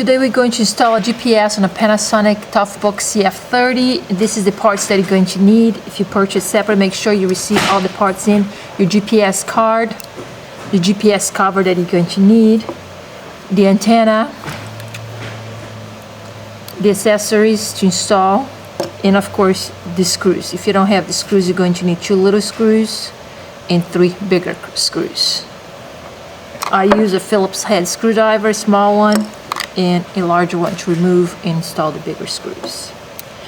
Today we're going to install a GPS on a Panasonic Toughbook CF-30. This is the parts that you're going to need. If you purchase separate, make sure you receive all the parts in your GPS card, the GPS cover that you're going to need, the antenna, the accessories to install, and of course the screws. If you don't have the screws, you're going to need 2 little screws and 3 bigger screws. I use a Phillips head screwdriver, small one, and a larger one to remove and install the bigger screws.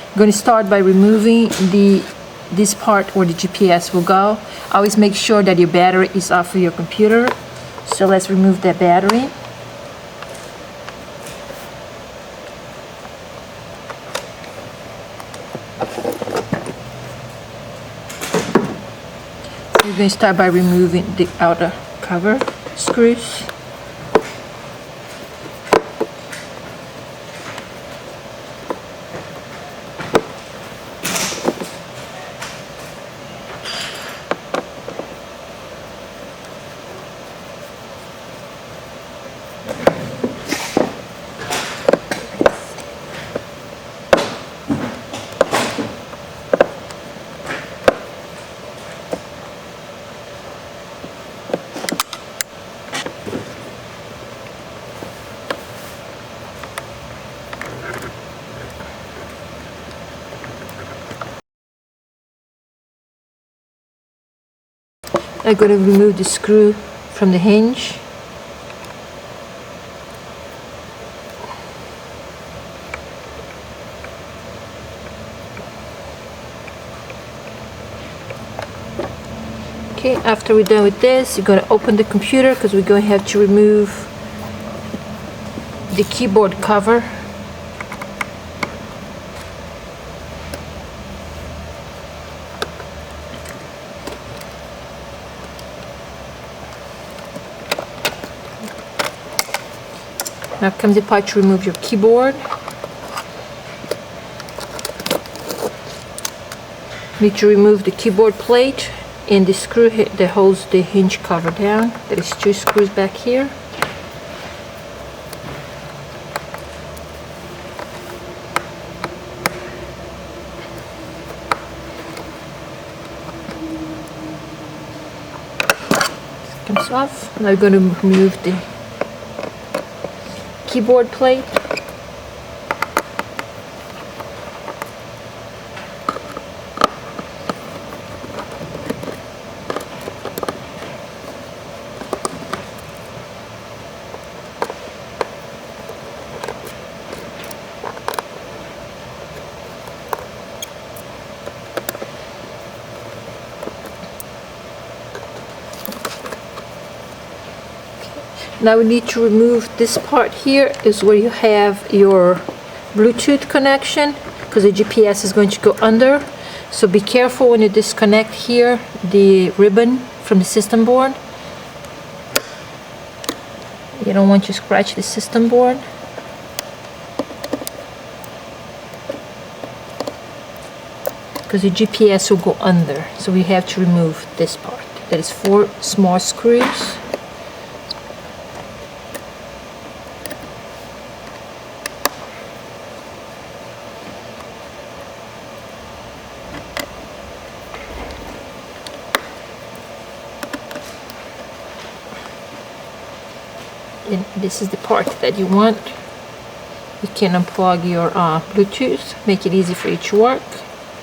I'm going to start by removing this part where the GPS will go. Always make sure that your battery is off of your computer. So let's remove that battery. So we're going to start by removing the outer cover screws. I'm going to remove the screw from the hinge. Okay, after we're done with this, you're going to open the computer because we're going to have to remove the keyboard cover. Now comes the part to remove your keyboard. Need to remove the keyboard plate and the screw that holds the hinge cover down. There is 2 screws back here. This comes off. Now we're going to remove the keyboard plate. Now we need to remove this part here is where you have your Bluetooth connection, because the GPS is going to go under. So be careful when you disconnect here the ribbon from the system board. You don't want to scratch the system board. Because the GPS will go under. So we have to remove this part. That is 4 small screws. And this is the part that you want. You can unplug your Bluetooth, make it easy for you to work.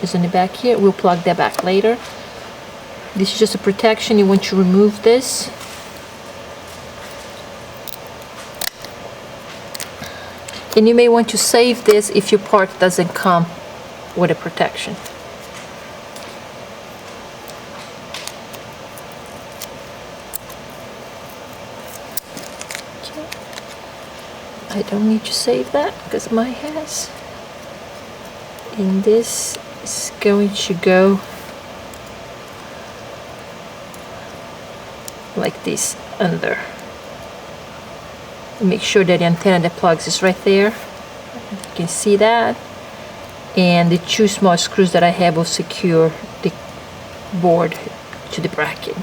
It's in the back here. We'll plug that back later. This is just a protection. You want to remove this. And you may want to save this if your part doesn't come with a protection. I don't need to save that because mine has. And this is going to go like this under. Make sure that the antenna that plugs is right there. You can see that. And the 2 small screws that I have will secure the board to the bracket.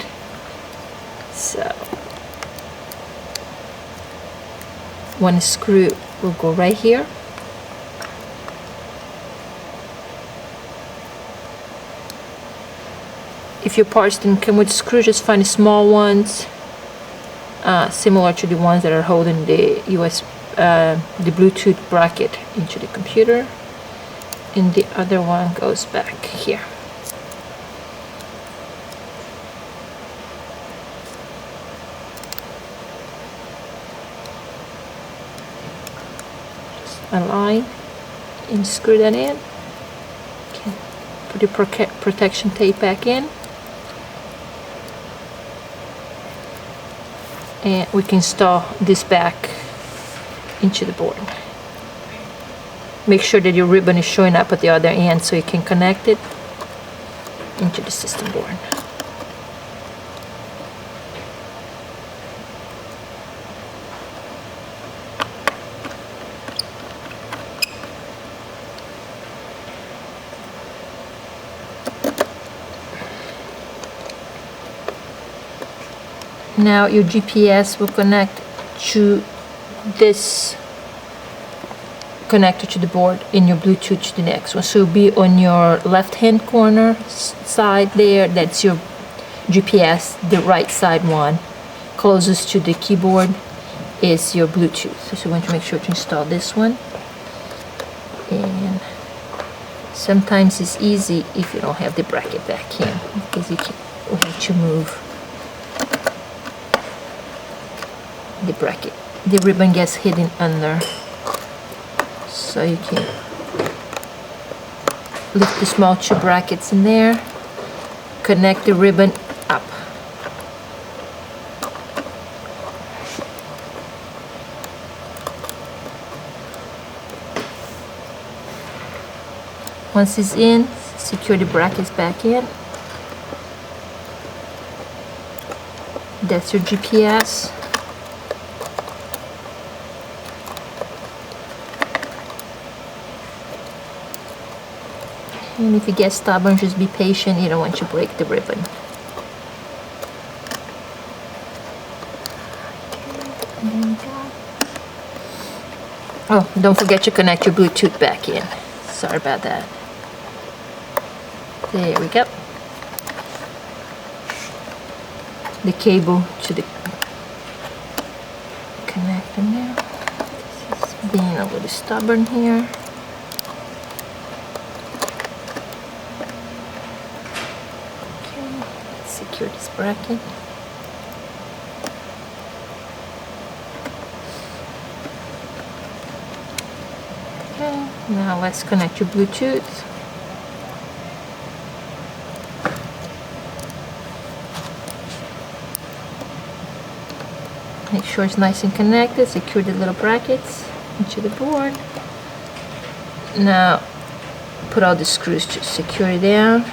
So 1 screw will go right here. If your parts didn't come with screws, just find small ones, similar to the ones that are holding the the Bluetooth bracket into the computer, and the other one goes back here. Just align and screw that in. Okay. Put the protection tape back in. And we can install this back into the board. Make sure that your ribbon is showing up at the other end so you can connect it into the system board. Now your GPS will connect to this connector to the board, and your Bluetooth to the next one. So it'll be on your left hand corner side there. That's your GPS. The right side one closest to the keyboard is your Bluetooth. So you want to make sure to install this one. And sometimes it's easy if you don't have the bracket back in, because you have to move the bracket. The ribbon gets hidden under, so you can lift the small two brackets in there, connect the ribbon up. Once it's in, secure the brackets back in. That's your GPS. And if you get stubborn, just be patient. You don't want to break the ribbon. Oh, don't forget to connect your Bluetooth back in. Sorry about that. There we go. The cable to the connector now. This is being a little stubborn here. Secure this bracket. Okay, now let's connect your Bluetooth. Make sure it's nice and connected. Secure the little brackets into the board. Now put all the screws to secure it down.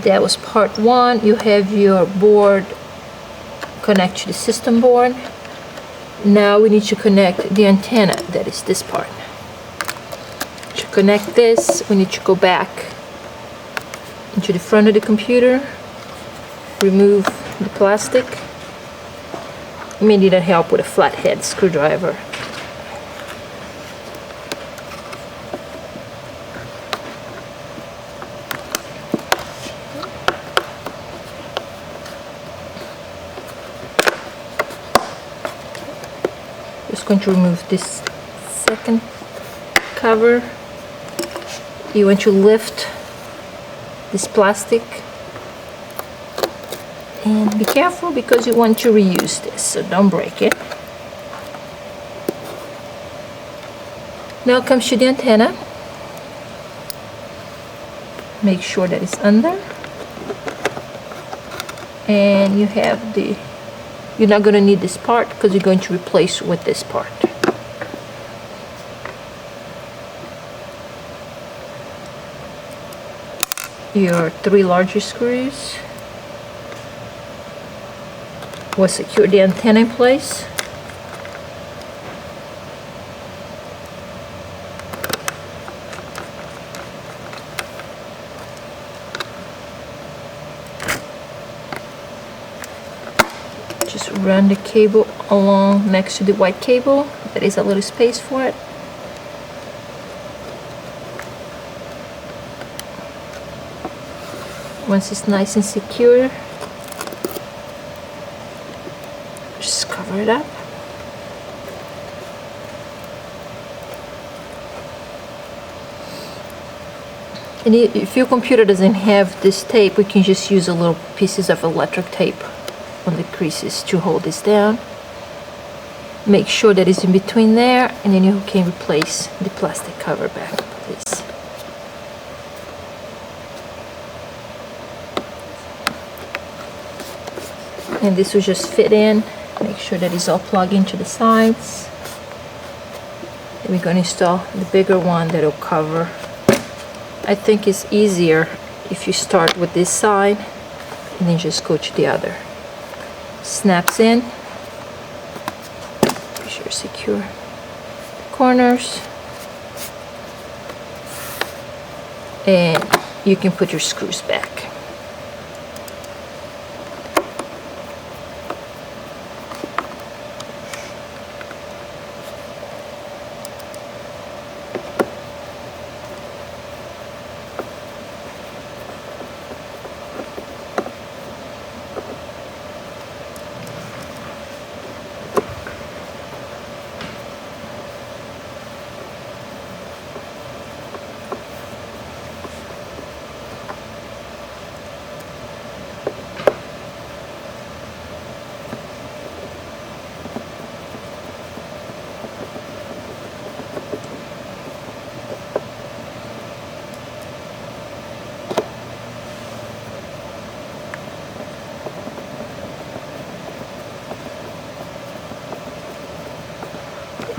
That was part one. You have your board connect to the system board. Now we need to connect the antenna, that is this part. To connect this, we need to go back into the front of the computer, remove the plastic. You may need help with a flathead screwdriver. Just going to remove this second cover. You want to lift this plastic, and be careful because you want to reuse this, so don't break it. Now comes to the antenna. Make sure that it's under, and you have the, you're not going to need this part because you're going to replace with this part. Your 3 larger screws will secure the antenna in place. Just run the cable along next to the white cable. There is a little space for it. Once it's nice and secure, just cover it up. And if your computer doesn't have this tape, we can just use a little pieces of electric tape on the creases to hold this down. Make sure that it's in between there, and then you can replace the plastic cover back, please. And this will just fit in. Make sure that it's all plugged into the sides. And we're going to install the bigger one that will cover. I think it's easier if you start with this side and then just go to the other. Snaps in. Be sure to secure the corners. And you can put your screws back.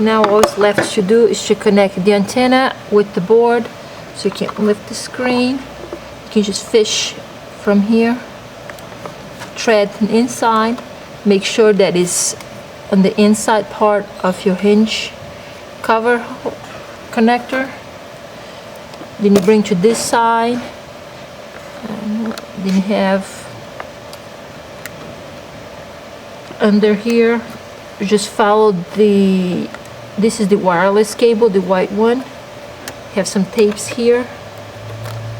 Now all it's left to do is to connect the antenna with the board, so you can lift the screen. You can just fish from here, thread inside, make sure that it's on the inside part of your hinge cover connector. Then you bring to this side, and then you have under here, you just follow this is the wireless cable, the white one. Have some tapes here.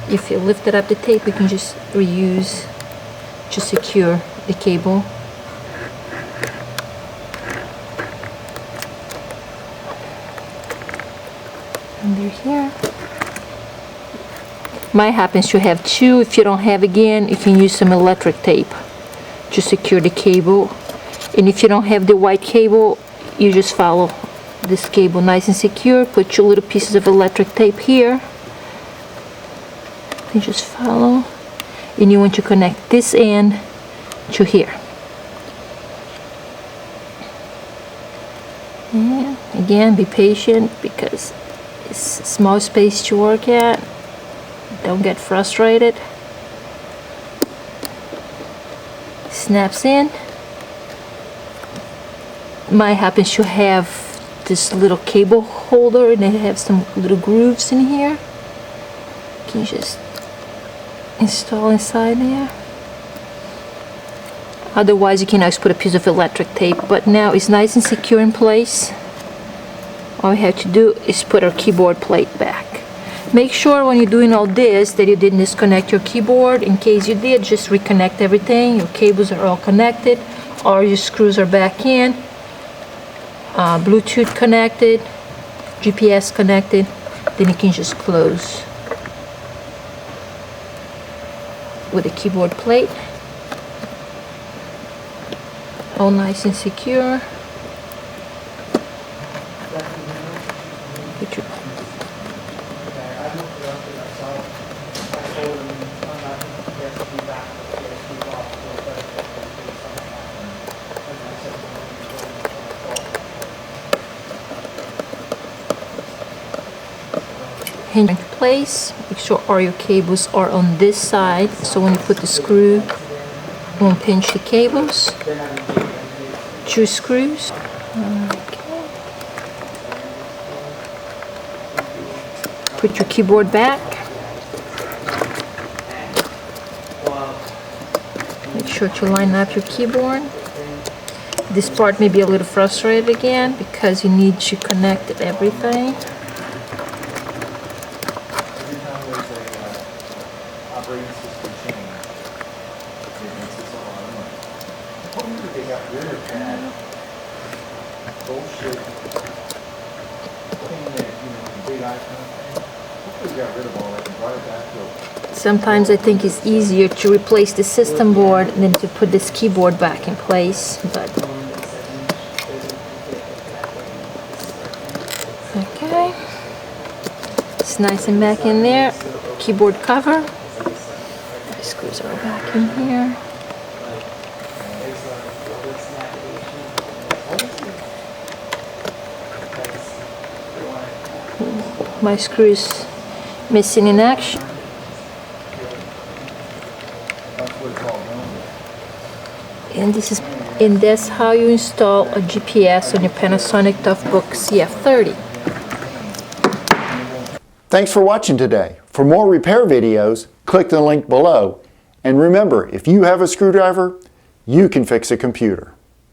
If you lifted up the tape, you can just reuse to secure the cable. Under here. Mine happens to have two. If you don't have, again, you can use some electric tape to secure the cable. And if you don't have the white cable, you just follow this cable nice and secure. Put your little pieces of electric tape here. You just follow. And you want to connect this end to here. And again, be patient because it's a small space to work at. Don't get frustrated. Snaps in. Mine happens to have this little cable holder, and it has some little grooves in here. You can just install inside there. Otherwise, you can always put a piece of electric tape, but now it's nice and secure in place. All we have to do is put our keyboard plate back. Make sure when you're doing all this that you didn't disconnect your keyboard. In case you did, just reconnect everything. Your cables are all connected, all your screws are back in. Bluetooth connected, GPS connected, then you can just close with the keyboard plate. All nice and secure. Put your hinge in place. Make sure all your cables are on this side, so when you put the screw, you won't pinch the cables. 2 screws. Okay. Put your keyboard back. Make sure to line up your keyboard. This part may be a little frustrated again because you need to connect everything. Sometimes I think it's easier to replace the system board than to put this keyboard back in place, but okay, it's nice and back in there. Keyboard cover, the screws are back in here. My screws missing in action. And that's how you install a GPS on your Panasonic Toughbook CF-30. Thanks for watching today. For more repair videos, click the link below. And remember, if you have a screwdriver, you can fix a computer.